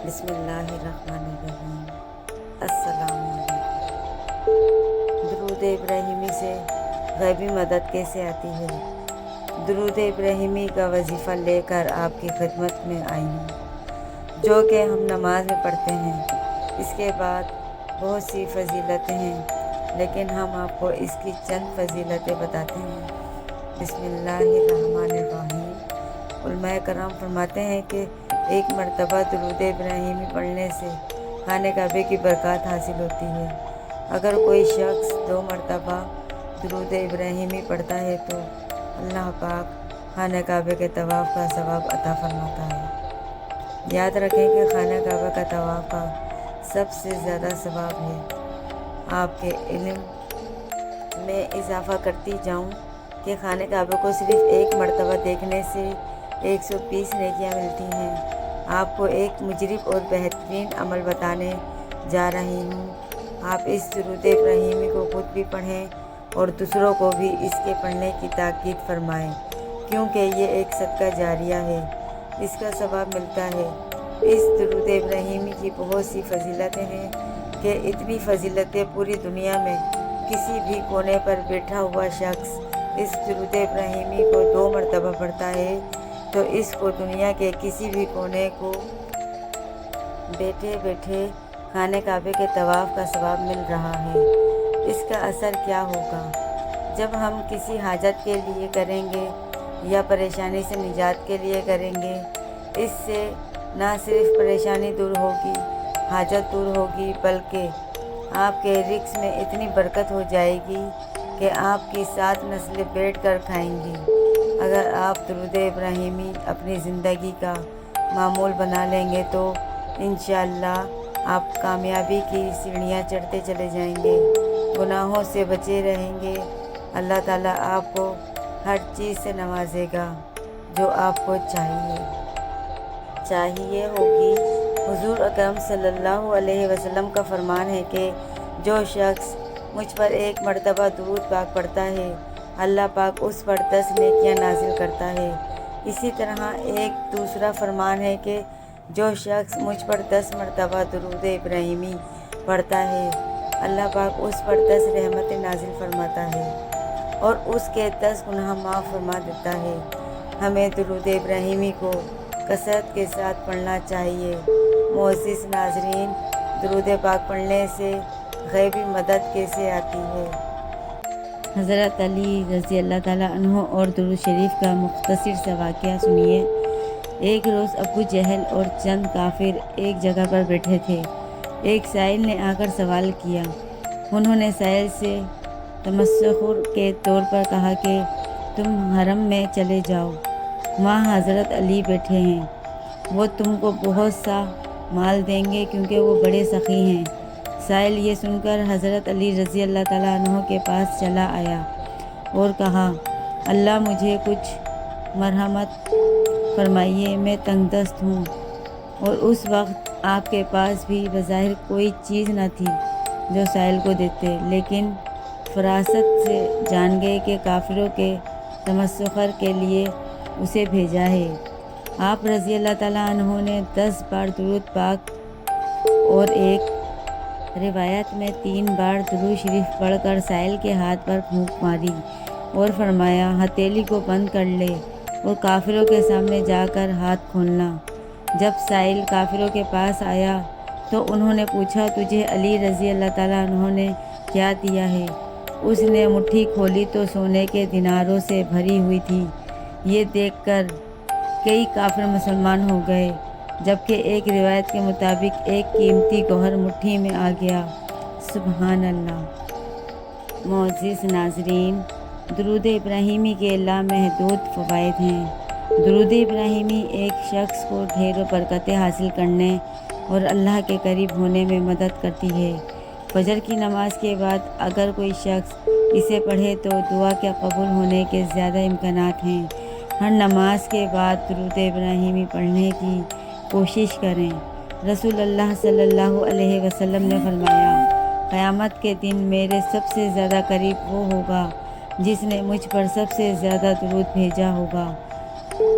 بسم اللہ الرحمن الرحیم۔ السلام علیکم۔ درود ابراہیمی سے غیبی مدد کیسے آتی ہے؟ درود ابراہیمی کا وظیفہ لے کر آپ کی خدمت میں آئی ہوں، جو کہ ہم نماز میں پڑھتے ہیں۔ اس کے بعد بہت سی فضیلتیں ہیں، لیکن ہم آپ کو اس کی چند فضیلتیں بتاتے ہیں۔ بسم اللہ الرحمن الرحیم۔ علماء کرام فرماتے ہیں کہ ایک مرتبہ درود ابراہیمی پڑھنے سے خانہ کعبہ کی برکات حاصل ہوتی ہے۔ اگر کوئی شخص 2 مرتبہ درود ابراہیمی پڑھتا ہے تو اللہ پاک خانہ کعبہ کے طواف کا ثواب عطا فرماتا ہے۔ یاد رکھیں کہ خانہ کعبہ کا طواف کا سب سے زیادہ ثواب ہے۔ آپ کے علم میں اضافہ کرتی جاؤں کہ خانہ کعبہ کو صرف ایک مرتبہ دیکھنے سے 120 نیکیاں ملتی ہیں۔ آپ کو ایک مجرب اور بہترین عمل بتانے جا رہی ہوں۔ آپ اس درود ابراہیمی کو خود بھی پڑھیں اور دوسروں کو بھی اس کے پڑھنے کی تاکید فرمائیں، کیونکہ یہ ایک صدقہ جاریہ ہے، اس کا ثواب ملتا ہے۔ اس درود ابراہیمی کی بہت سی فضیلتیں ہیں کہ اتنی فضیلتیں پوری دنیا میں کسی بھی کونے پر بیٹھا ہوا شخص اس درود ابراہیمی کو 2 مرتبہ پڑھتا ہے تو اس کو دنیا کے کسی بھی کونے کو بیٹھے بیٹھے خانہ کعبہ کے طواف کا ثواب مل رہا ہے۔ اس کا اثر کیا ہوگا؟ جب ہم کسی حاجت کے لیے کریں گے یا پریشانی سے نجات کے لیے کریں گے، اس سے نہ صرف پریشانی دور ہوگی، حاجت دور ہوگی، بلکہ آپ کے رزق میں اتنی برکت ہو جائے گی کہ آپ کی 7 نسلیں بیٹھ کر کھائیں گی۔ اگر آپ درود ابراہیمی اپنی زندگی کا معمول بنا لیں گے تو انشاءاللہ آپ کامیابی کی سیڑھیاں چڑھتے چلے جائیں گے، گناہوں سے بچے رہیں گے۔ اللہ تعالیٰ آپ کو ہر چیز سے نوازے گا جو آپ کو چاہیے ہوگی۔ حضور اکرم صلی اللہ علیہ وسلم کا فرمان ہے کہ جو شخص مجھ پر 1 مرتبہ درود پاک پڑھتا ہے، اللہ پاک اس پر 10 نیکیاں نازل کرتا ہے۔ اسی طرح ایک دوسرا فرمان ہے کہ جو شخص مجھ پر 10 مرتبہ درود ابراہیمی پڑھتا ہے، اللہ پاک اس پر 10 رحمتیں نازل فرماتا ہے اور اس کے 10 گناہ معاف فرما دیتا ہے۔ ہمیں درود ابراہیمی کو کثرت کے ساتھ پڑھنا چاہیے۔ معزز ناظرین، درود پاک پڑھنے سے غیبی مدد کیسے آتی ہے؟ حضرت علی رضی اللہ تعالیٰ عنہ اور درود شریف کا مختصر سا واقعہ سنیے۔ ایک روز ابو جہل اور چند کافر ایک جگہ پر بیٹھے تھے۔ ایک سائل نے آ کر سوال کیا۔ انہوں نے سائل سے تمسخر کے طور پر کہا کہ تم حرم میں چلے جاؤ، وہاں حضرت علی بیٹھے ہیں، وہ تم کو بہت سا مال دیں گے کیونکہ وہ بڑے سخی ہیں۔ سائل یہ سن کر حضرت علی رضی اللہ تعالیٰ عنہ کے پاس چلا آیا اور کہا، اللہ مجھے کچھ مرحمت فرمائیے، میں تنگ دست ہوں۔ اور اس وقت آپ کے پاس بھی بظاہر کوئی چیز نہ تھی جو سائل کو دیتے، لیکن فراست سے جان گئے کہ کافروں کے تمسخر کے لیے اسے بھیجا ہے۔ آپ رضی اللہ تعالیٰ عنہ نے 10 بار درود پاک اور ایک روایت میں 3 بار درود شریف پڑھ کر سائل کے ہاتھ پر پھونک ماری اور فرمایا، ہتھیلی کو بند کر لے اور کافروں کے سامنے جا کر ہاتھ کھولنا۔ جب سائل کافروں کے پاس آیا تو انہوں نے پوچھا، تجھے علی رضی اللہ تعالیٰ عنہ نے کیا دیا ہے؟ اس نے مٹھی کھولی تو سونے کے دیناروں سے بھری ہوئی تھی۔ یہ دیکھ کر کئی کافر مسلمان ہو گئے، جبکہ ایک روایت کے مطابق ایک قیمتی گوہر مٹھی میں آ گیا۔ سبحان اللہ۔ معزز ناظرین، درود ابراہیمی کے لامحدود فوائد ہیں۔ درود ابراہیمی ایک شخص کو ڈھیروں برکتیں حاصل کرنے اور اللہ کے قریب ہونے میں مدد کرتی ہے۔ فجر کی نماز کے بعد اگر کوئی شخص اسے پڑھے تو دعا کے قبول ہونے کے زیادہ امکانات ہیں۔ ہر نماز کے بعد درود ابراہیمی پڑھنے کی کوشش کریں۔ رسول اللہ صلی اللہ علیہ وسلم نے فرمایا، قیامت کے دن میرے سب سے زیادہ قریب وہ ہوگا جس نے مجھ پر سب سے زیادہ درود بھیجا ہوگا۔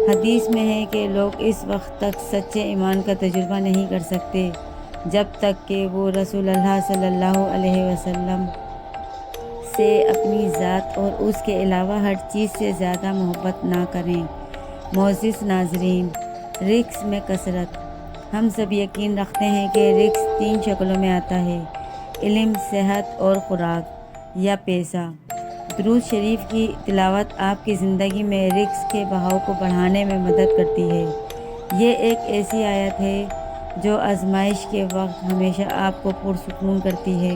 حدیث میں ہے کہ لوگ اس وقت تک سچے ایمان کا تجربہ نہیں کر سکتے جب تک کہ وہ رسول اللہ صلی اللہ علیہ وسلم سے اپنی ذات اور اس کے علاوہ ہر چیز سے زیادہ محبت نہ کریں۔ معزز ناظرین، رزق میں کثرت۔ ہم سب یقین رکھتے ہیں کہ رزق 3 شکلوں میں آتا ہے: علم، صحت اور خوراک یا پیسہ۔ درود شریف کی تلاوت آپ کی زندگی میں رزق کے بہاؤ کو بڑھانے میں مدد کرتی ہے۔ یہ ایک ایسی آیت ہے جو آزمائش کے وقت ہمیشہ آپ کو پرسکون کرتی ہے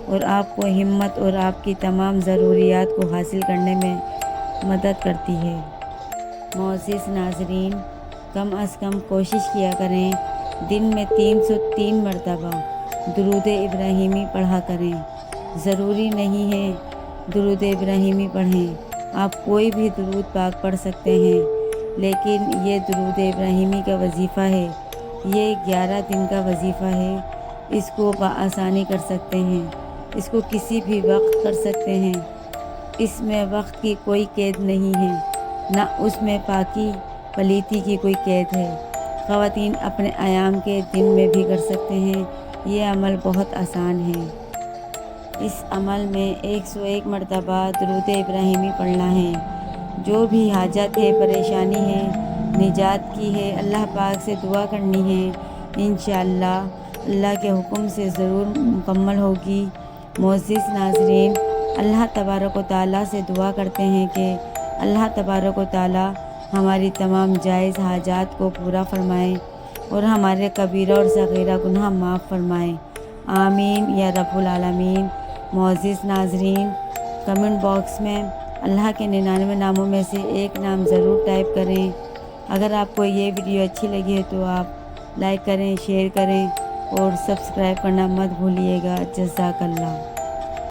اور آپ کو ہمت اور آپ کی تمام ضروریات کو حاصل کرنے میں مدد کرتی ہے۔ معزز ناظرین، کم از کم کوشش کیا کریں دن میں 303 مرتبہ درود ابراہیمی پڑھا کریں۔ ضروری نہیں ہے درود ابراہیمی پڑھیں، آپ کوئی بھی درود پاک پڑھ سکتے ہیں، لیکن یہ درود ابراہیمی کا وظیفہ ہے، یہ 11 دن کا وظیفہ ہے۔ اس کو بآسانی کر سکتے ہیں، اس کو کسی بھی وقت کر سکتے ہیں۔ اس میں وقت کی کوئی قید نہیں ہے، نہ اس میں پاکی پلیتی کی کوئی قید ہے۔ خواتین اپنے ایام کے دن میں بھی کر سکتے ہیں۔ یہ عمل بہت آسان ہے۔ اس عمل میں 101 مرتبہ درود ابراہیمی پڑھنا ہے۔ جو بھی حاجت ہے، پریشانی ہے، نجات کی ہے، اللہ پاک سے دعا کرنی ہے، انشاءاللہ اللہ کے حکم سے ضرور مکمل ہوگی۔ معزز ناظرین، اللہ تبارک و تعالیٰ سے دعا کرتے ہیں کہ اللہ تبارک و تعالیٰ ہماری تمام جائز حاجات کو پورا فرمائیں اور ہمارے کبیرہ اور صغیرہ گناہ معاف فرمائیں، آمین یا رب العالمین۔ معزز ناظرین، کمنٹ باکس میں اللہ کے 99 ناموں میں سے ایک نام ضرور ٹائپ کریں۔ اگر آپ کو یہ ویڈیو اچھی لگی ہے تو آپ لائک کریں، شیئر کریں اور سبسکرائب کرنا مت بھولیے گا۔ جزاک اللہ۔